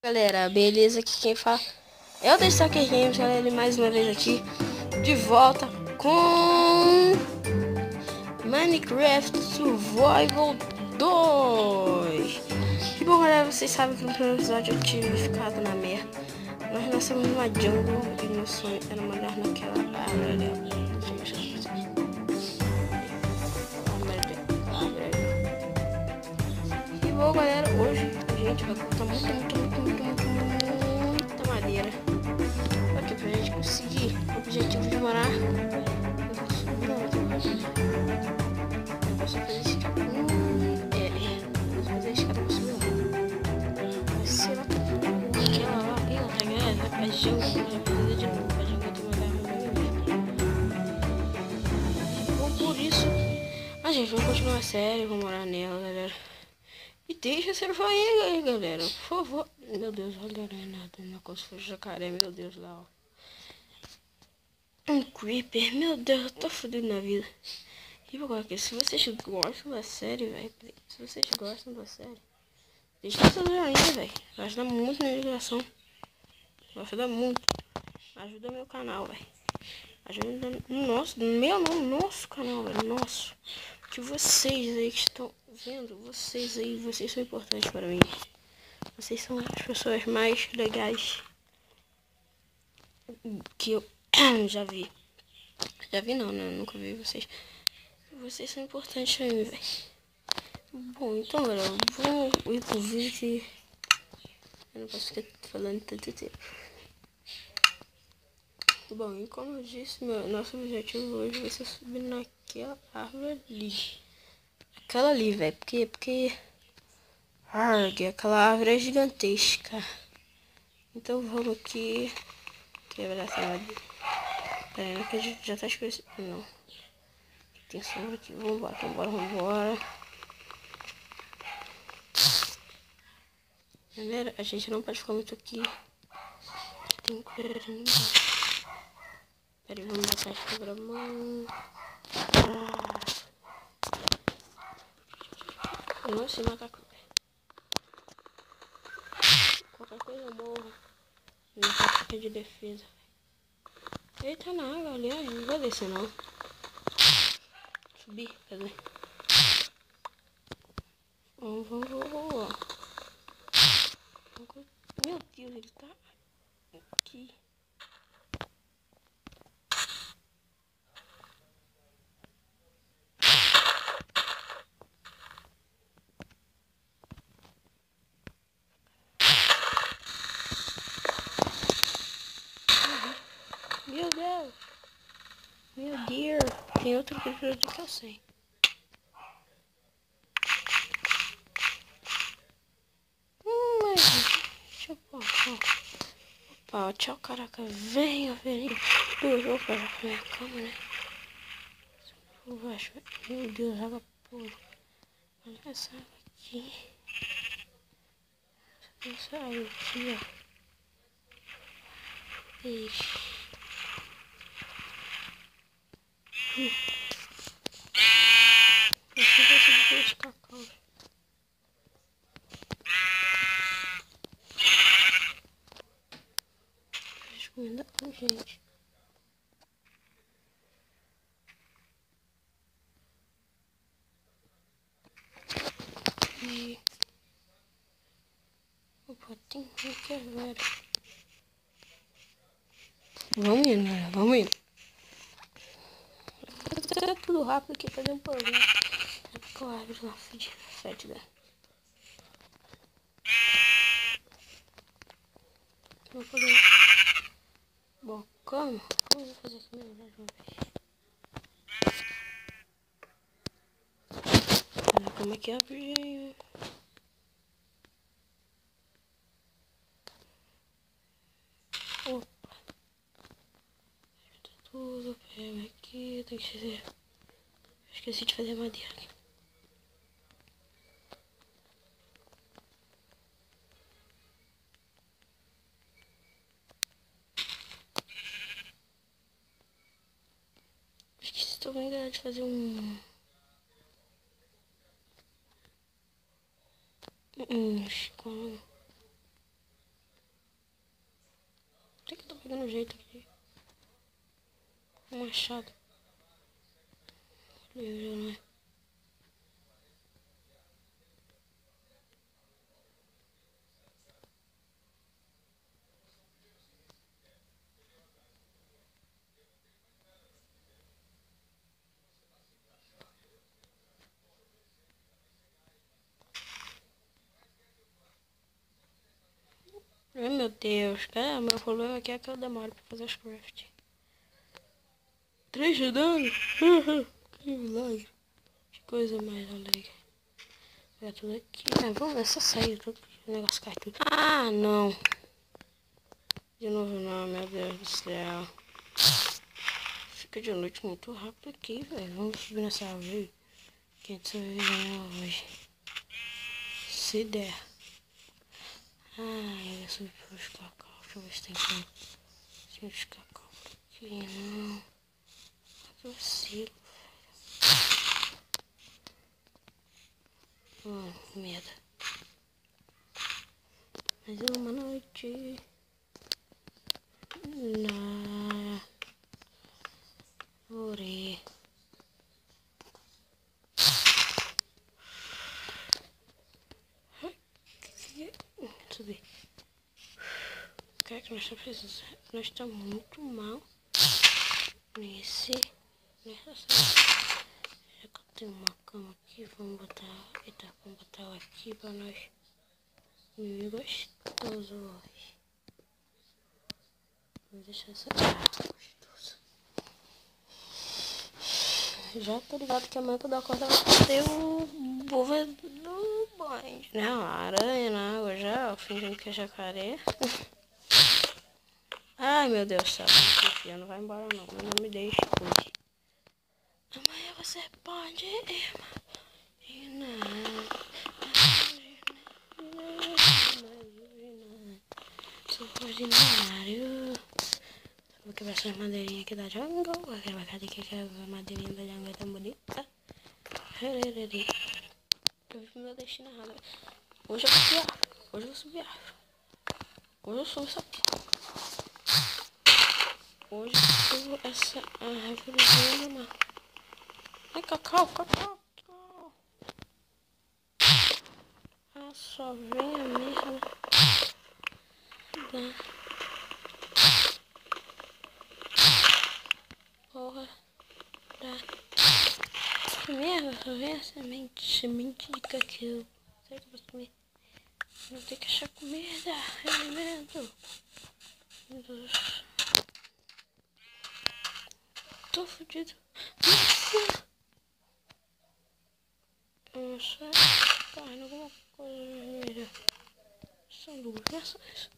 Galera, beleza? Aqui quem fala é o Destacker Games, galera, mais uma vez aqui, de volta com Minecraft Survival 2. E bom, galera, vocês sabem que no primeiro episódio eu tive ficado na merda. Nós nascemos numa jungle e meu sonho era morar naquela árvore ali, ó. Deixa eu mostrar pra vocês. E bom, galera, hoje a gente vai cortar muita madeira aqui pra gente conseguir o objetivo de morar. Eu posso fazer escada. Vou fazer escada pra subir lá. Vai ser lá aquela lá. E outra, galera, a jungle já precisa de novo. A jungle tem uma garra muito. Bom, por isso a gente vai continuar a série, vou morar nela, galera. E deixa seu joinha aí, galera, por favor. Meu Deus, olha, nada, não consigo jacaré, meu Deus, lá, ó. Um creeper, meu Deus, eu tô fodido na vida. E agora, se vocês gostam da série, velho, se vocês gostam da série, deixa seu joinha, velho. Vai ajudar muito na divulgação. Vai ajudar muito. Ajuda meu canal, velho. Ajuda no nosso, meu não, nosso canal, velho, nosso. Que vocês aí que estão vendo, vocês são importantes para mim. Vocês são as pessoas mais legais que eu já vi. Já vi não, né? Nunca vi vocês. Vocês são importantes pra mim, velho. Bom, então, galera, vamos ir pro vídeo que eu não posso ficar falando tanto tempo. Bom, e como eu disse, nosso objetivo hoje vai ser subir naquela árvore ali. Aquela ali, velho. Porque aquela árvore é gigantesca. Então vamos aqui quebrar essa madeira. Pera aí, que a gente já tá escurecendo. Não. Tem sombra aqui. Vambora. Galera, a gente não pode ficar muito aqui. Tem coisa ali embaixo. Pera aí, vamos botar esse quebra-mão. Nossa, macaco. Qualquer coisa eu morro. Não fica de defesa. Eita, na água ali, ó. Não vou descer não. Subir, quer dizer. Vamos. Meu Deus, ele tá aqui. Meu Deus. Tem outro creeper aqui que eu sei. Mas deixa eu pôr. Opa, tchau, caraca. Venha. Eu vou parar pra minha cama, né? Meu Deus, água pura. Olha essa água aqui. Essa água aqui, ó. Peixe. Aqui vai ser de peixe cacau. Peixe comida com gente. E... Opa, tem aqui agora. Vamos indo, galera, vamos indo. É tudo rápido aqui pra dar um problema. É porque eu abro uma fedida. Vou poder. Bom, como eu vou fazer isso melhor de uma vez? Olha como é que abre. Opa. Tudo, pega aqui, tem que fazer. Esqueci de fazer madeira aqui. Esqueci também, galera, de fazer como? pegando jeito aqui. Um machado. Livre, né? Ai meu Deus, cara, meu problema aqui é que eu demoro pra fazer os craft. 3 de dano? Que milagre. Que coisa mais alegre. Pegar tudo aqui. Vamos ver se sai tudo. O negócio cai tudo. Ah, não. De novo não, meu Deus do céu. Fica de noite muito rápido aqui, velho. Vamos subir nessa árvore. Quem sobrevive hoje? Se der. Ah, eu ia subir pros cacau. Deixa eu ver se tem como. Tem os cacau aqui, não. Que vacilo, velho. Merda. Mas é uma noite. Na orelha. Subir. O que é que nós estamos precisando? Nós estamos muito mal nessa sala. Já que eu tenho uma cama aqui, vamos botar. Eita, vamos botar ela aqui pra nós dormir gostoso hoje. Vamos deixar essa gostosa. Já tô ligado que amanhã quando eu acordar vai ter o bovo do banho, né? Uma aranha na água já, fingindo que é jacaré. Ai meu Deus do céu, não vai embora não, mas não me deixe hoje. Amanhã você pode imaginar. Sou ordinário. Vou quebrar essas madeirinhas aqui da jungle. Vou quebrar aqui que a madeirinha da jungle é tão bonita. Eu vi meu destino errado. Hoje eu vou subir árvore. Hoje eu vou subir árvore. Hoje eu subo essa porra. Hoje eu subo essa árvorezinha, mano. Ai, cacau. Ah, só vem a merda. Porra. Que merda, só vem a semente de cacau. Será que eu posso comer? Vou ter que achar comida, alimento. Meu Deus. Tô fudido. Nossa. Carne, alguma coisa vermelha. São duas maçãs.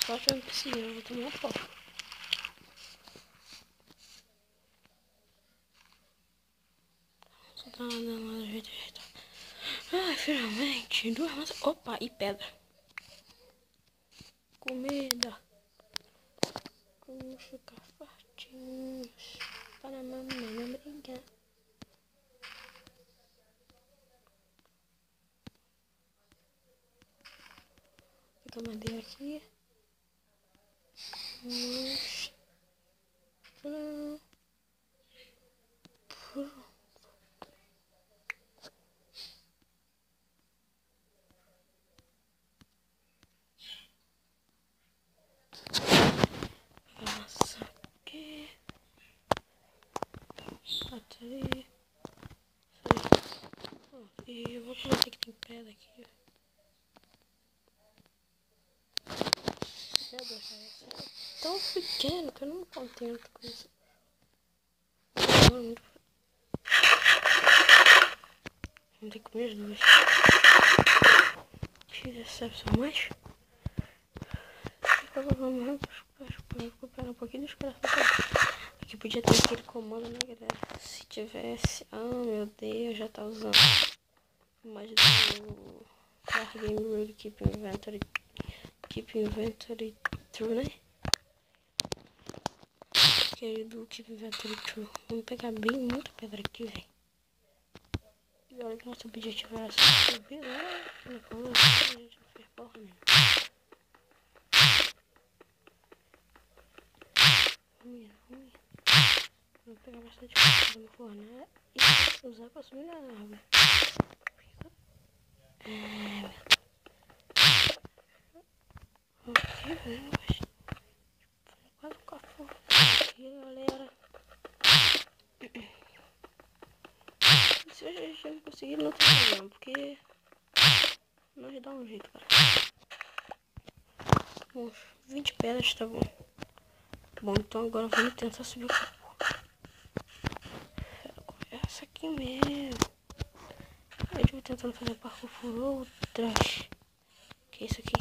Só que eu não preciso, eu vou tomar uma porra. Só tá dando uma jeito. Ai, finalmente. 2 maçãs. Opa, e pedra. Comida. Vamos ficar fortinhos. Para a mamãe não brigar. Fica a madeira aqui. Nossa, aqui. Até aí. E eu vou aproveitar que tem pedra aqui. Meu Deus, é tão pequeno que eu não me contento com isso. Vamos ter que comer as duas. Que decepção, mas vamos recuperar um pouquinho dos corações. Aqui podia ter aquele comando, né, galera? Se tivesse. Ah, meu Deus, já tá usando. Mais do Car Game Rule Keep Inventory True, né? Aquele do Keep Inventory True. Vamos pegar bem muita pedra aqui, velho. E olha que nosso objetivo era só subir lá na coluna, a gente não fez porra nenhuma. Vamos. Vou pegar bastante coisa no fornalha e usar pra subir na árvore. Ok, vamos. Quase o café aqui, galera. Se a gente não conseguir, não tem problema, porque nós dá um jeito, cara. Uns 20 pedras tá bom. Bom, então agora vamos tentar subir o capô. Essa aqui mesmo. Eu estive tentando fazer parkour por outras. Que é isso aqui?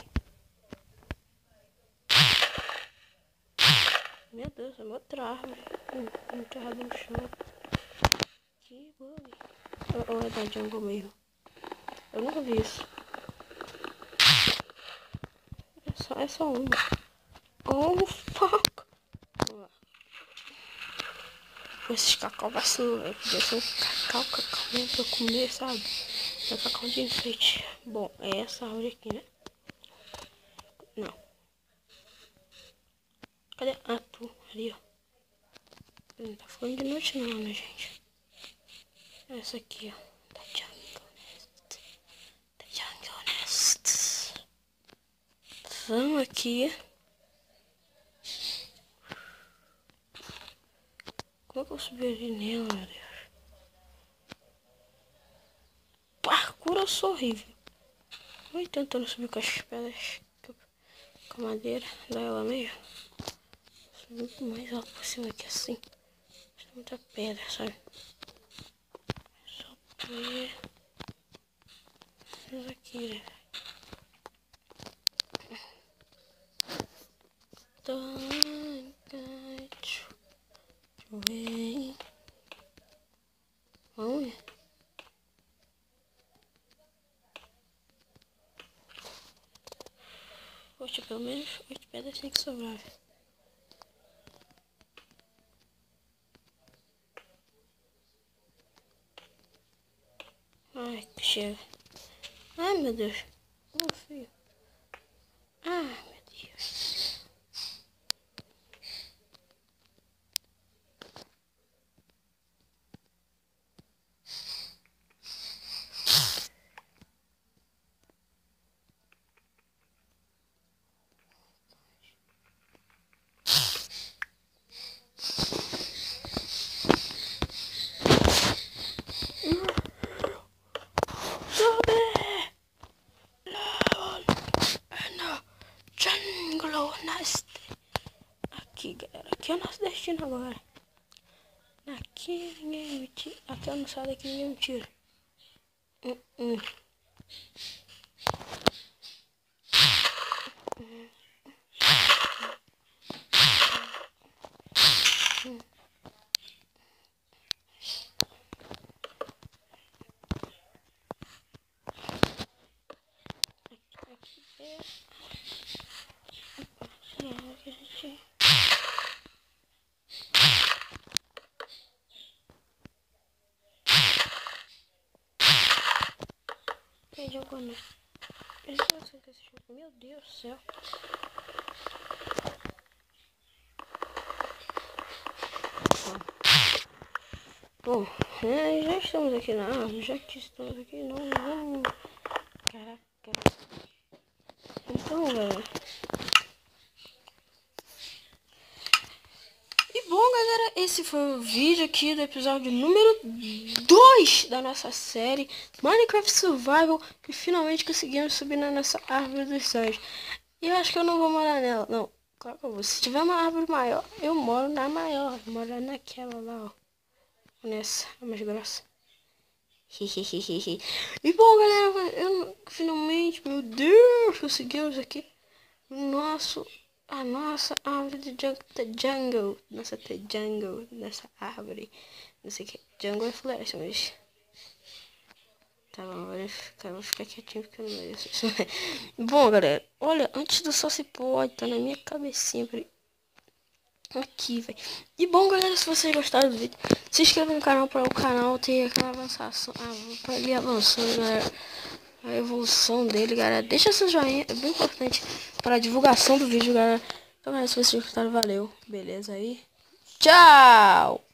Meu Deus, é uma outra árvore. Enterrado no chão. Que bug. Ou é da jungle mesmo? Eu nunca vi isso. É só uma. Oh, fuck. Vamos lá. Esses cacau vacilo, velho. Podia ser um cacau mesmo pra eu comer, sabe? É cacau de enfeite. Bom, é essa árvore aqui, né? Não. Cadê? Ah, tu. Ali, ó. Não tá ficando de noite não, né, gente? Essa aqui, ó. Da Jungle Nest. Da Jungle Nest. Vamos aqui. Como é que eu subiria nela, meu Deus? Parkour eu sou horrível. Vou tentando subir com as pedras. Com a madeira dela mesmo. Subir muito mais alto por cima aqui assim. Tem muita pedra, sabe? Só ver. Isso aqui, né? Deixa eu ver. Vamos ver. Poxa, pelo menos 8 pedras tem que sobrar. Ai, que chega. Ai, meu Deus. Oh, filho. Ai, meu Deus. Jungle Nest. Aqui, galera. Aqui é o nosso destino agora. Aqui ninguém me tira. Aqui eu não saio daqui, ninguém me tira. Aqui é que a gente... Perdi a cona. Meu Deus do céu. Bom, já estamos aqui na árvore. Já que estamos aqui, não vamos... Caraca. Então, galera. E bom, galera, esse foi o vídeo aqui do episódio número 2 da nossa série Minecraft Survival, que finalmente conseguimos subir na nossa árvore dos sonhos. E eu acho que eu não vou morar nela, não. Claro que eu vou. Se tiver uma árvore maior, eu moro na maior. Eu moro naquela lá, ó. Nessa, a mais grossa. E bom, galera, finalmente, meu Deus, conseguimos aqui a nossa árvore de jungle. Nossa, jungle, nessa árvore. Não sei o que. Jungle é floresta, mas... Tá bom, vou ficar quietinho porque eu não mereço isso. Bom, galera, olha, antes do sol se pôr, tá na minha cabecinha. aqui, velho. E bom, galera, se vocês gostaram do vídeo, se inscreva no canal para o canal ter aquela avançação. Ele avançou, galera. A evolução dele, galera. Deixa seu joinha, é bem importante para a divulgação do vídeo, galera. Então, galera, se vocês gostaram, valeu. Beleza aí. Tchau!